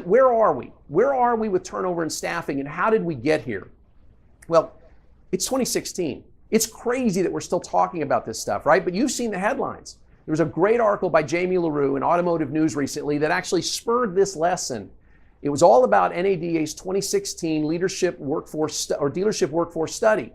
Where are we? Where are we with turnover and staffing, and how did we get here? Well, it's 2016. It's crazy that we're still talking about this stuff, right? But you've seen the headlines. There was a great article by Jamie LaRue in Automotive News recently that actually spurred this lesson. It was all about NADA's 2016 leadership workforce or dealership workforce study.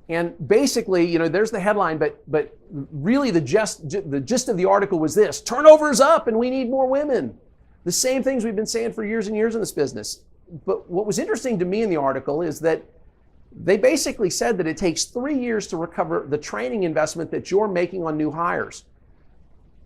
And basically, there's the headline, but really the gist of the article was this: turnover is up and we need more women. The same things we've been saying for years and years in this business. But what was interesting to me in the article is that they basically said that it takes 3 years to recover the training investment that you're making on new hires.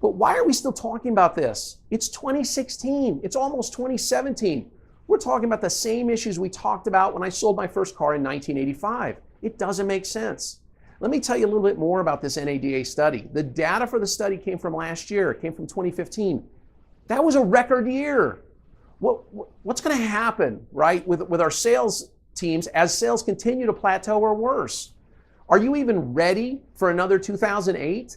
But why are we still talking about this? It's 2016. It's almost 2017. We're talking about the same issues we talked about when I sold my first car in 1985. It doesn't make sense. Let me tell you a little bit more about this NADA study. The data for the study came from last year. It came from 2015. That was a record year. What's going to happen, right, with our sales teams as sales continue to plateau or worse? Are you even ready for another 2008?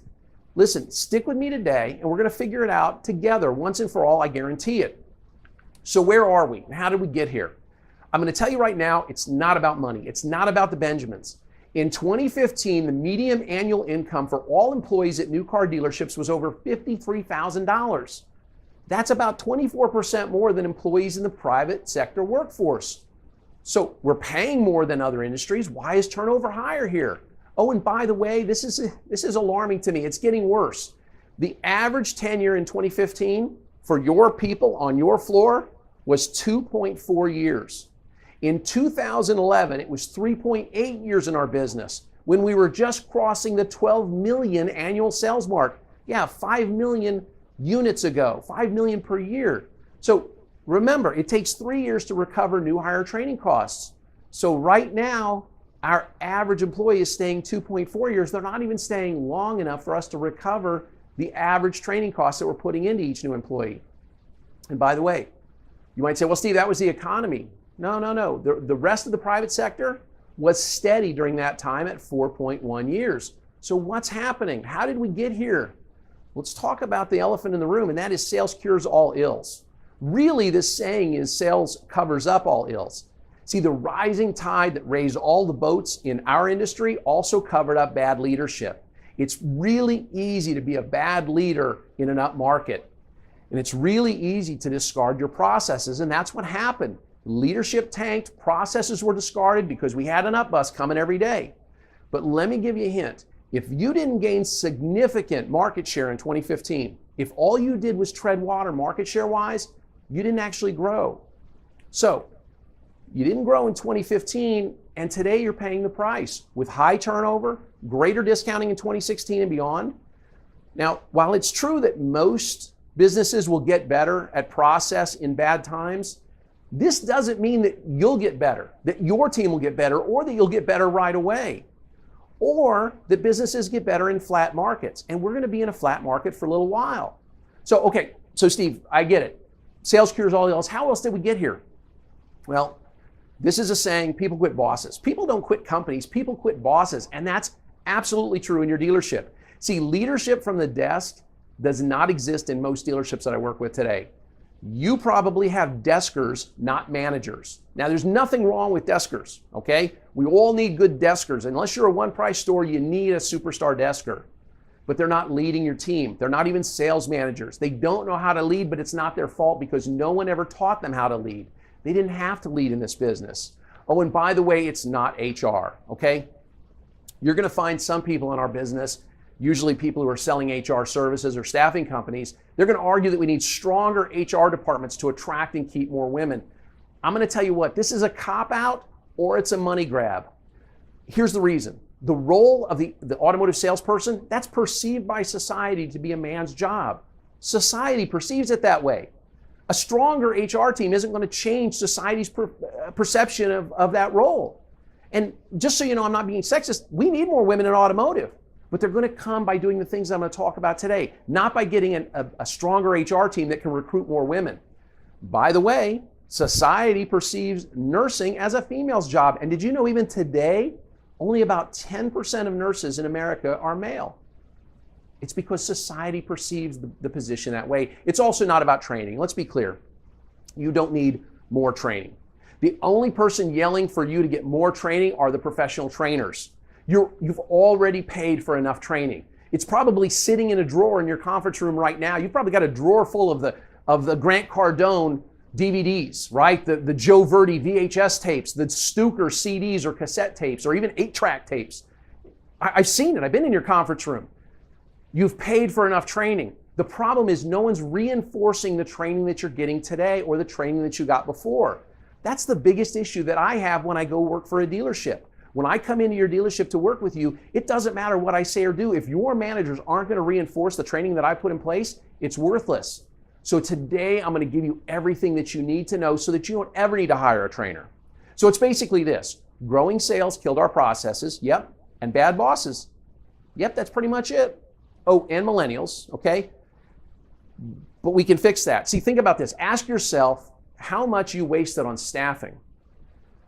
Listen, stick with me today, and we're going to figure it out together once and for all, I guarantee it. So where are we, and how did we get here? I'm going to tell you right now, it's not about money. It's not about the Benjamins. In 2015, the median annual income for all employees at new car dealerships was over $53,000. That's about 24% more than employees in the private sector workforce. So we're paying more than other industries. Why is turnover higher here? Oh, and by the way, this is alarming to me. It's getting worse. The average tenure in 2015 for your people on your floor was 2.4 years. In 2011, it was 3.8 years in our business when we were just crossing the 12 million annual sales mark. Yeah, 5 million units ago, 5 million per year. So remember, it takes 3 years to recover new hire training costs. So right now, our average employee is staying 2.4 years. They're not even staying long enough for us to recover the average training costs that we're putting into each new employee. And by the way, you might say, well, Steve, that was the economy. No. The rest of the private sector was steady during that time at 4.1 years. So what's happening? How did we get here? Let's talk about the elephant in the room, and that is sales cures all ills. Really, this saying is sales covers up all ills. See, the rising tide that raised all the boats in our industry also covered up bad leadership. It's really easy to be a bad leader in an up market. And it's really easy to discard your processes, and that's what happened. Leadership tanked, processes were discarded because we had an up bus coming every day. But let me give you a hint. If you didn't gain significant market share in 2015, if all you did was tread water market share-wise, you didn't actually grow. So, you didn't grow in 2015, and today you're paying the price with high turnover, greater discounting in 2016 and beyond. Now, while it's true that most businesses will get better at process in bad times, this doesn't mean that you'll get better, that your team will get better, or that you'll get better right away, or that businesses get better in flat markets. And we're going to be in a flat market for a little while. So Steve, I get it. Sales cures all ills. How else did we get here? Well, this is a saying, people quit bosses. People don't quit companies, people quit bosses. And that's absolutely true in your dealership. See, leadership from the desk does not exist in most dealerships that I work with today. You probably have deskers, not managers. Now, there's nothing wrong with deskers, okay? We all need good deskers. Unless you're a one-price store, you need a superstar desker. But they're not leading your team. They're not even sales managers. They don't know how to lead, but it's not their fault because no one ever taught them how to lead. They didn't have to lead in this business. Oh, and by the way, it's not HR, okay? You're going to find some people in our business, usually people who are selling HR services or staffing companies, they're going to argue that we need stronger HR departments to attract and keep more women. I'm going to tell you what, this is a cop-out or it's a money grab. Here's the reason. The role of the automotive salesperson, that's perceived by society to be a man's job. Society perceives it that way. A stronger HR team isn't going to change society's perception of that role. And just so you know, I'm not being sexist, we need more women in automotive. But they're going to come by doing the things I'm going to talk about today, not by getting a stronger HR team that can recruit more women. By the way, society perceives nursing as a female's job. And did you know even today, only about 10% of nurses in America are male? It's because society perceives the position that way. It's also not about training. Let's be clear. You don't need more training. The only person yelling for you to get more training are the professional trainers. You've already paid for enough training. It's probably sitting in a drawer in your conference room right now. You've probably got a drawer full of the Grant Cardone DVDs, right? The Joe Verdi VHS tapes, the Stuker CDs or cassette tapes, or even 8-track tapes. I've seen it. I've been in your conference room. You've paid for enough training. The problem is no one's reinforcing the training that you're getting today or the training that you got before. That's the biggest issue that I have when I go work for a dealership. When I come into your dealership to work with you, it doesn't matter what I say or do. If your managers aren't going to reinforce the training that I put in place, it's worthless. So today I'm going to give you everything that you need to know so that you don't ever need to hire a trainer. So it's basically this: growing sales killed our processes, yep, and bad bosses. Yep, that's pretty much it. Oh, and millennials, okay? But we can fix that. See, think about this. Ask yourself how much you wasted on staffing,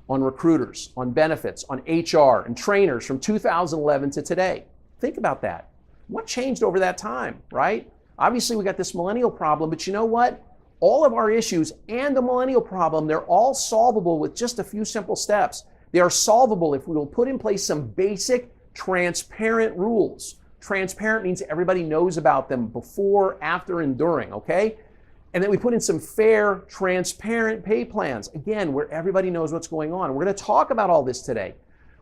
on recruiters, on benefits, on HR, and trainers from 2011 to today. Think about that. What changed over that time, right? Obviously, we got this millennial problem, but you know what? All of our issues and the millennial problem, they're all solvable with just a few simple steps. They are solvable if we will put in place some basic, transparent rules. Transparent means everybody knows about them before, after, and during, okay? And then we put in some fair, transparent pay plans, again, where everybody knows what's going on. We're going to talk about all this today.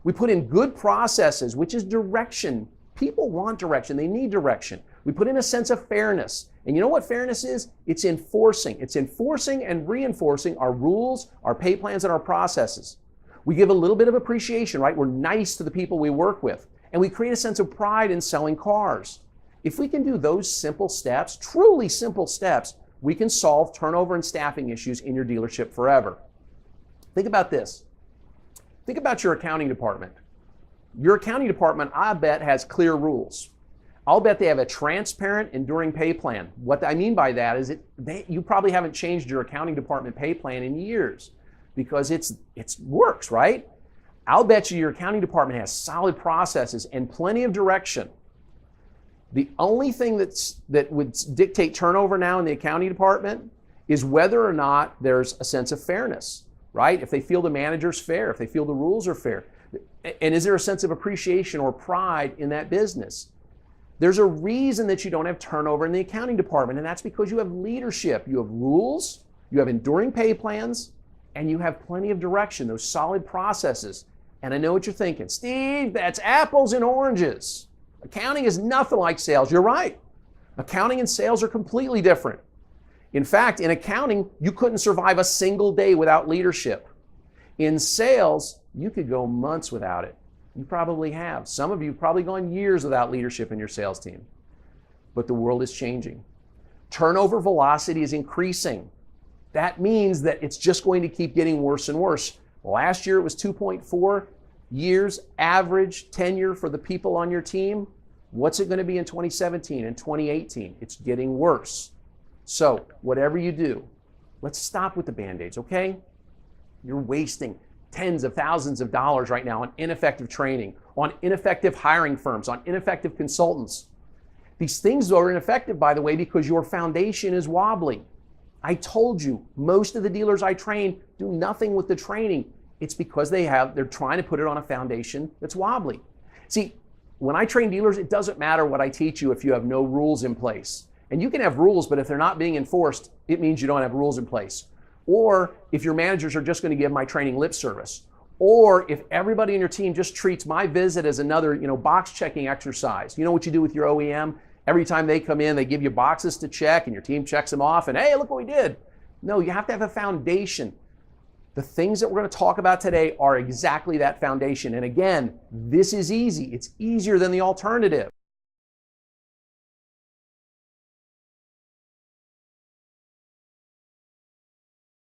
We put in good processes, which is direction. People want direction. They need direction. We put in a sense of fairness. And you know what fairness is? It's enforcing. It's enforcing and reinforcing our rules, our pay plans, and our processes. We give a little bit of appreciation, right? We're nice to the people we work with. And we create a sense of pride in selling cars. If we can do those simple steps, truly simple steps, we can solve turnover and staffing issues in your dealership forever. Think about this. Think about your accounting department. Your accounting department, I bet, has clear rules. I'll bet they have a transparent, enduring pay plan. What I mean by that is you probably haven't changed your accounting department pay plan in years because it works, right? I'll bet you your accounting department has solid processes and plenty of direction. The only thing that would dictate turnover now in the accounting department is whether or not there's a sense of fairness, right? If they feel the manager's fair, if they feel the rules are fair. And is there a sense of appreciation or pride in that business? There's a reason that you don't have turnover in the accounting department, and that's because you have leadership. You have rules, you have enduring pay plans, and you have plenty of direction, those solid processes. And I know what you're thinking. Steve, that's apples and oranges. Accounting is nothing like sales. You're right. Accounting and sales are completely different. In fact, in accounting, you couldn't survive a single day without leadership. In sales, you could go months without it. You probably have. Some of you have probably gone years without leadership in your sales team. But the world is changing. Turnover velocity is increasing. That means that it's just going to keep getting worse and worse. Last year it was 2.4 years average tenure for the people on your team. What's it going to be in 2017 and 2018? It's getting worse. So whatever you do, let's stop with the Band-Aids, okay? You're wasting tens of thousands of dollars right now on ineffective training, on ineffective hiring firms, on ineffective consultants. These things are ineffective, by the way, because your foundation is wobbly. I told you, most of the dealers I train do nothing with the training. It's because they're trying to put it on a foundation that's wobbly. See, when I train dealers, it doesn't matter what I teach you if you have no rules in place. And you can have rules, but if they're not being enforced, it means you don't have rules in place. Or if your managers are just going to give my training lip service. Or if everybody in your team just treats my visit as another, box checking exercise. You know what you do with your OEM? Every time they come in, they give you boxes to check and your team checks them off and hey, look what we did. No, you have to have a foundation. The things that we're going to talk about today are exactly that foundation. And again, this is easy. It's easier than the alternative.